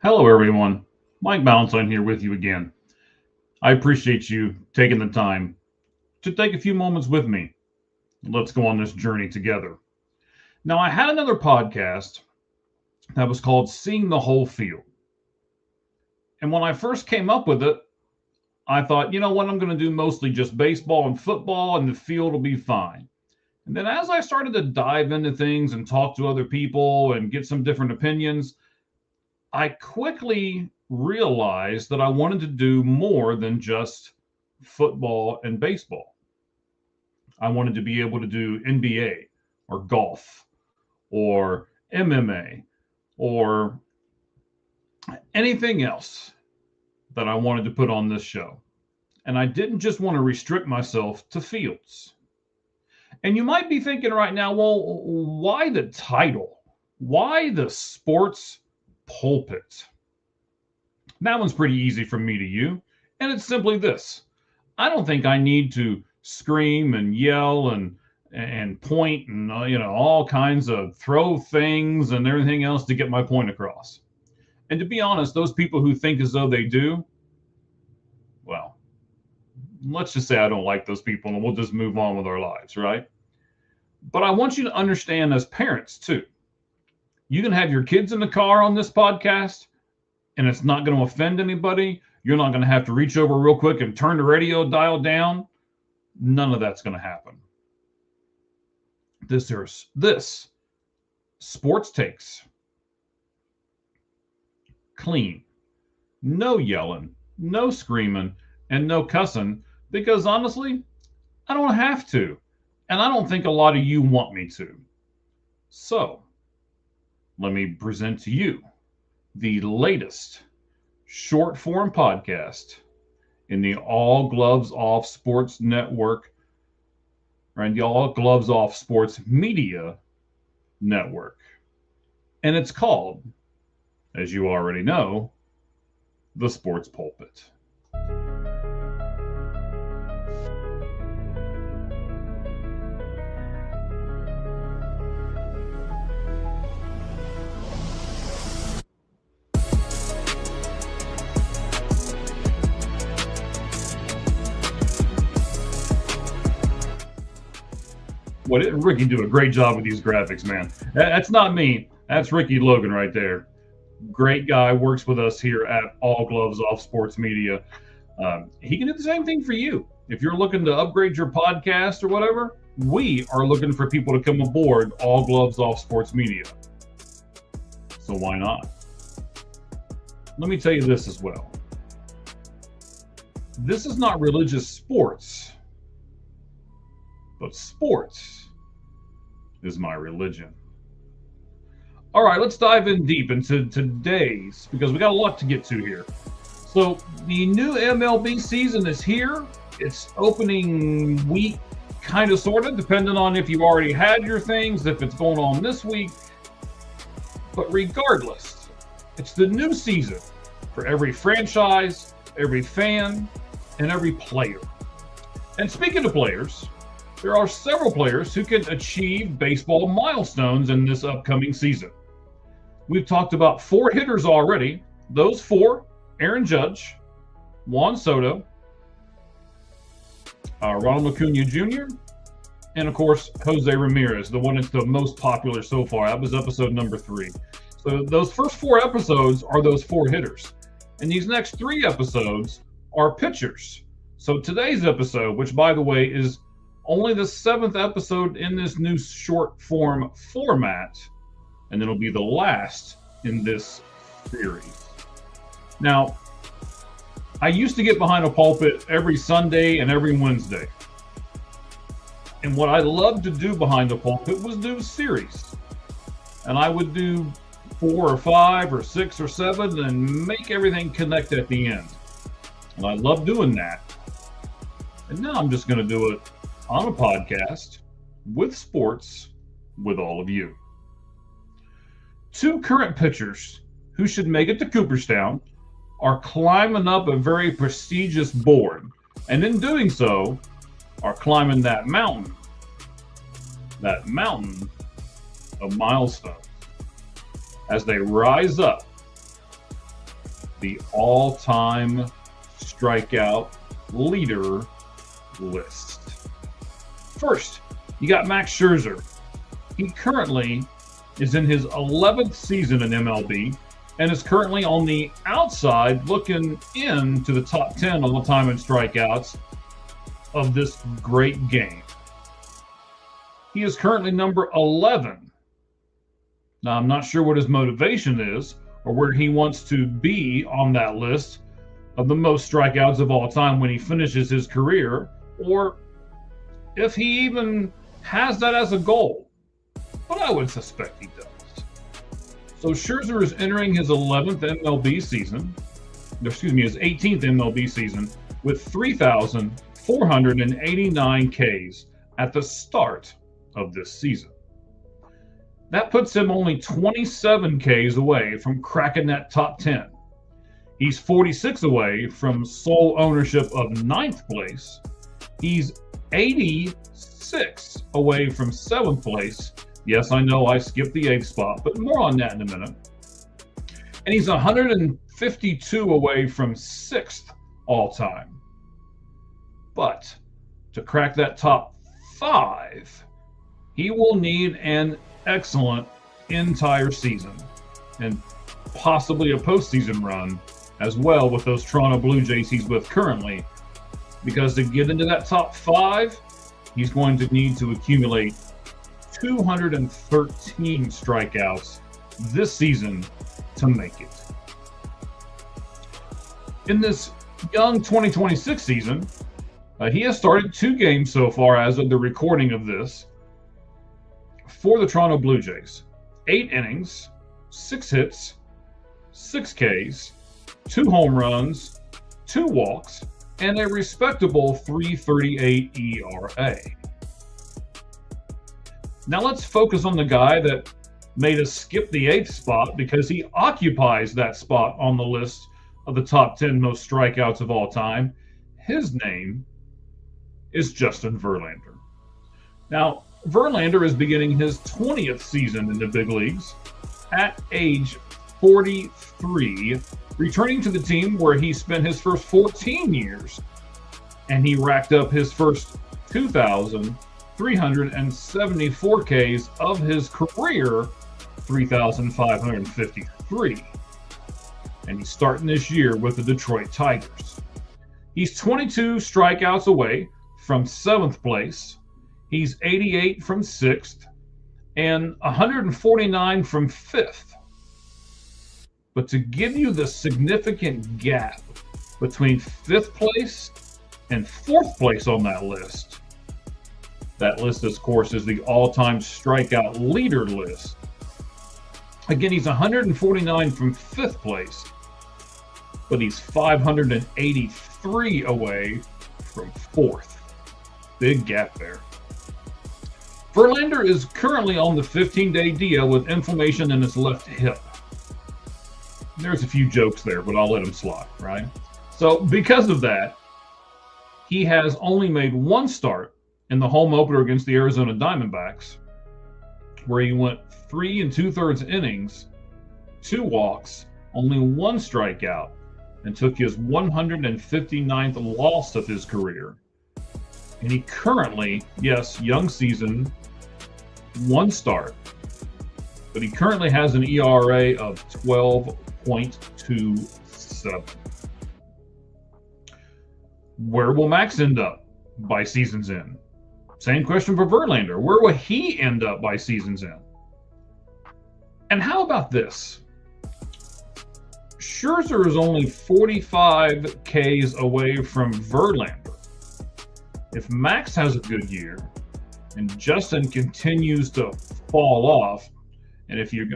Hello, everyone. Mike Valentine here with you again. I appreciate you taking the time to take a few moments with me. Let's go on this journey together. Now, I had another podcast that was called Seeing the Whole Field. And when I first came up with it, I thought, you know what, I'm going to do mostly just baseball and football, and the field will be fine. And then as I started to dive into things and talk to other people and get some different opinions, I quickly realized that I wanted to do more than just football and baseball. I wanted to be able to do NBA or golf or MMA or anything else that I wanted to put on this show. And I didn't just want to restrict myself to fields. And you might be thinking right now, well, why the title? Why the sports pulpit? That one's pretty easy from me to you. And it's simply this. I don't think I need to scream and yell and point and all kinds of throw things and everything else to get my point across. And to be honest, those people who think as though they do, well, let's just say I don't like those people and we'll just move on with our lives, right? But I want you to understand as parents too. You can have your kids in the car on this podcast and it's not going to offend anybody. You're not going to have to reach over real quick and turn the radio dial down. None of that's going to happen. This sports takes. Clean. No yelling, no screaming, and no cussing, because honestly, I don't have to. And I don't think a lot of you want me to. So, let me present to you the latest short form podcast in the All Gloves Off Sports Network, and the All Gloves Off Sports Media Network. And it's called, as you already know, the Sports Pulpit. Well, didn't Ricky do a great job with these graphics, man? That's not me. That's Ricky Logan right there. Great guy, works with us here at All Gloves Off Sports Media. He can do the same thing for you. If you're looking to upgrade your podcast or whatever, we are looking for people to come aboard All Gloves Off Sports Media. So why not? Let me tell you this as well. This is not religious sports, but sports is my religion. All right, let's dive in deep into today's, because we got a lot to get to here. So the new MLB season is here. It's opening week, kind of, sort of, depending on if you already had your things, if it's going on this week. But regardless, it's the new season for every franchise, every fan, and every player. And speaking of players, there are several players who can achieve baseball milestones in this upcoming season. We've talked about 4 hitters already. Those 4, Aaron Judge, Juan Soto, Ronald Acuna Jr., and of course, Jose Ramirez, the one that's the most popular so far. That was episode number 3. So those first 4 episodes are those 4 hitters. And these next 3 episodes are pitchers. So today's episode, which by the way is only the 7th episode in this new short form format, and it'll be the last in this series. Now, I used to get behind a pulpit every Sunday and every Wednesday. And what I loved to do behind the pulpit was do series. And I would do 4 or 5 or 6 or 7 and make everything connect at the end. And I love doing that. And now I'm just going to do it on a podcast with sports with all of you. 2 current pitchers who should make it to Cooperstown are climbing up a very prestigious board, and in doing so are climbing that mountain of milestones as they rise up the all-time strikeout leader list. First, you got Max Scherzer. He currently is in his 11th season in MLB and is currently on the outside looking into the top 10 all-time in strikeouts of this great game. He is currently number 11. Now, I'm not sure what his motivation is or where he wants to be on that list of the most strikeouts of all time when he finishes his career, or if he even has that as a goal. But I would suspect he does. So Scherzer is entering his 11th MLB season, his 18th MLB season with 3,489 Ks at the start of this season. That puts him only 27 Ks away from cracking that top 10. He's 46 away from sole ownership of 9th place. He's 86 away from 7th place. Yes, I know I skipped the 8th spot, but more on that in a minute. And he's 152 away from 6th all time. But to crack that top 5, he will need an excellent entire season and possibly a postseason run as well with those Toronto Blue Jays he's with currently, because to get into that top 5, he's going to need to accumulate 213 strikeouts this season to make it. In this young 2026 season, he has started 2 games so far as of the recording of this for the Toronto Blue Jays. 8 innings, 6 hits, 6 Ks, 2 home runs, 2 walks, and a respectable 3.38 ERA. Now let's focus on the guy that made us skip the 8th spot because he occupies that spot on the list of the top 10 most strikeouts of all time. His name is Justin Verlander. Now, Verlander is beginning his 20th season in the big leagues at age 43, returning to the team where he spent his first 14 years, and he racked up his first 2,374 Ks of his career, 3,553. And he's starting this year with the Detroit Tigers. He's 22 strikeouts away from 7th place. He's 88 from 6th and 149 from 5th. But to give you the significant gap between 5th place and 4th place on that list, of course, is the all-time strikeout leader list. Again, he's 149 from 5th place, but he's 583 away from 4th. Big gap there. Verlander is currently on the 15-day DL with inflammation in his left hip. There's a few jokes there, but I'll let him slide, right? So because of that, he has only made 1 start in the home opener against the Arizona Diamondbacks, where he went 3 2/3 innings, 2 walks, only 1 strikeout, and took his 159th loss of his career. And he currently, yes, young season, 1 start, but he currently has an ERA of 12.27. Where will Max end up by season's end? Same question for Verlander. Where will he end up by season's end? And how about this? Scherzer is only 45 Ks away from Verlander. If Max has a good year and Justin continues to fall off, and if you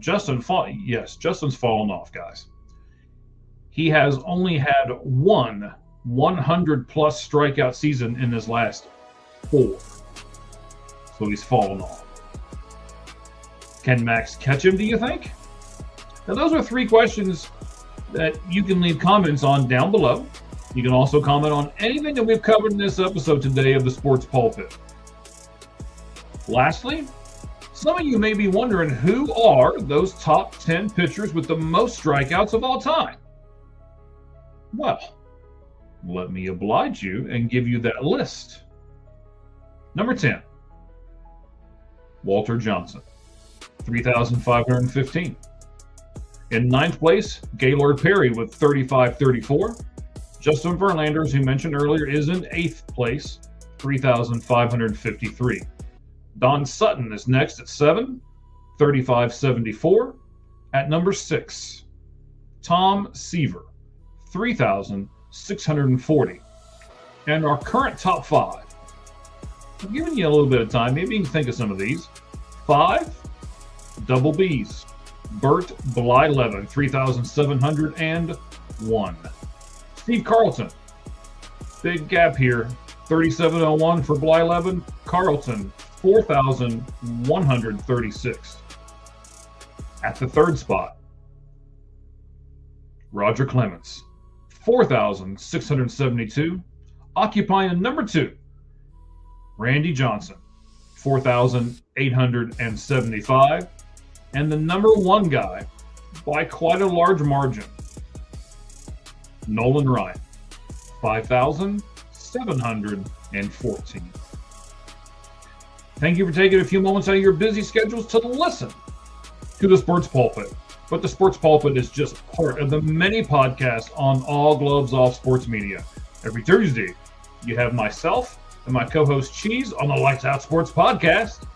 Justin's fallen off, guys. He has only had 1 100-plus strikeout season in his last 4. So he's fallen off. Can Max catch him, do you think? Now, those are 3 questions that you can leave comments on down below. You can also comment on anything that we've covered in this episode today of the Sports Pulpit. Lastly, some of you may be wondering who are those top 10 pitchers with the most strikeouts of all time. Well, let me oblige you and give you that list. Number 10, Walter Johnson, 3,515. In ninth place, Gaylord Perry with 3,534. Justin Verlander, as we mentioned earlier, is in eighth place, 3,553. Don Sutton is next at 7, 3,574. At number 6, Tom Seaver, 3,640. And our current top 5, I'm giving you a little bit of time. Maybe you can think of some of these. 5, Double B's. Bert Blyleven, 3,701. Steve Carlton, big gap here, 3,701 for Blyleven. Carlton, 4,136. At the third spot, Roger Clemens, 4,672. Occupying number 2, Randy Johnson, 4,875. And the number 1 guy, by quite a large margin, Nolan Ryan, 5,714. Thank you for taking a few moments out of your busy schedules to listen to the Sports Pulpit. But the Sports Pulpit is just part of the many podcasts on All Gloves Off Sports Media. Every Thursday, you have myself and my co-host Cheese on the Lights Out Sports Podcast.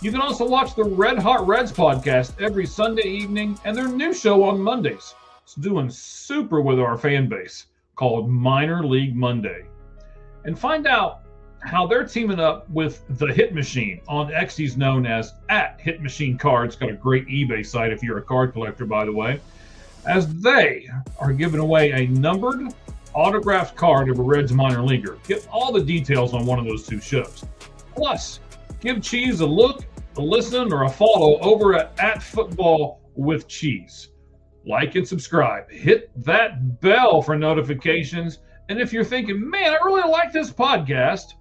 You can also watch the Red Hot Reds podcast every Sunday evening and their new show on Mondays. It's doing super with our fan base, called Minor League Monday. And find out how they're teaming up with the Hit Machine on X. He's known as @Hit Machine Cards. Got a great eBay site if you're a card collector, by the way. As they are giving away a numbered autographed card of a Reds minor leaguer. Get all the details on one of those 2 shows. Plus, give Cheese a look, a listen, or a follow over at Football with Cheese. Like and subscribe. Hit that bell for notifications. And if you're thinking, man, I really like this podcast,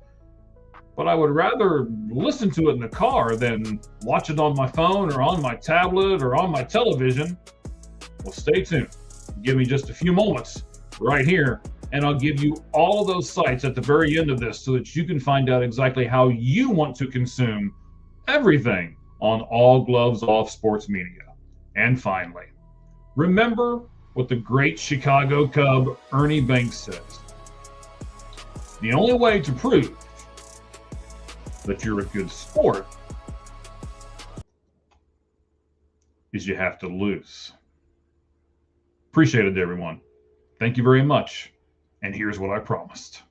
but I would rather listen to it in the car than watch it on my phone or on my tablet or on my television, well, stay tuned. Give me just a few moments right here, and I'll give you all of those sites at the very end of this so that you can find out exactly how you want to consume everything on All Gloves Off Sports Media. And finally, remember what the great Chicago Cub Ernie Banks says. The only way to prove that you're a good sport is you have to lose. Appreciate it, everyone. Thank you very much. And here's what I promised.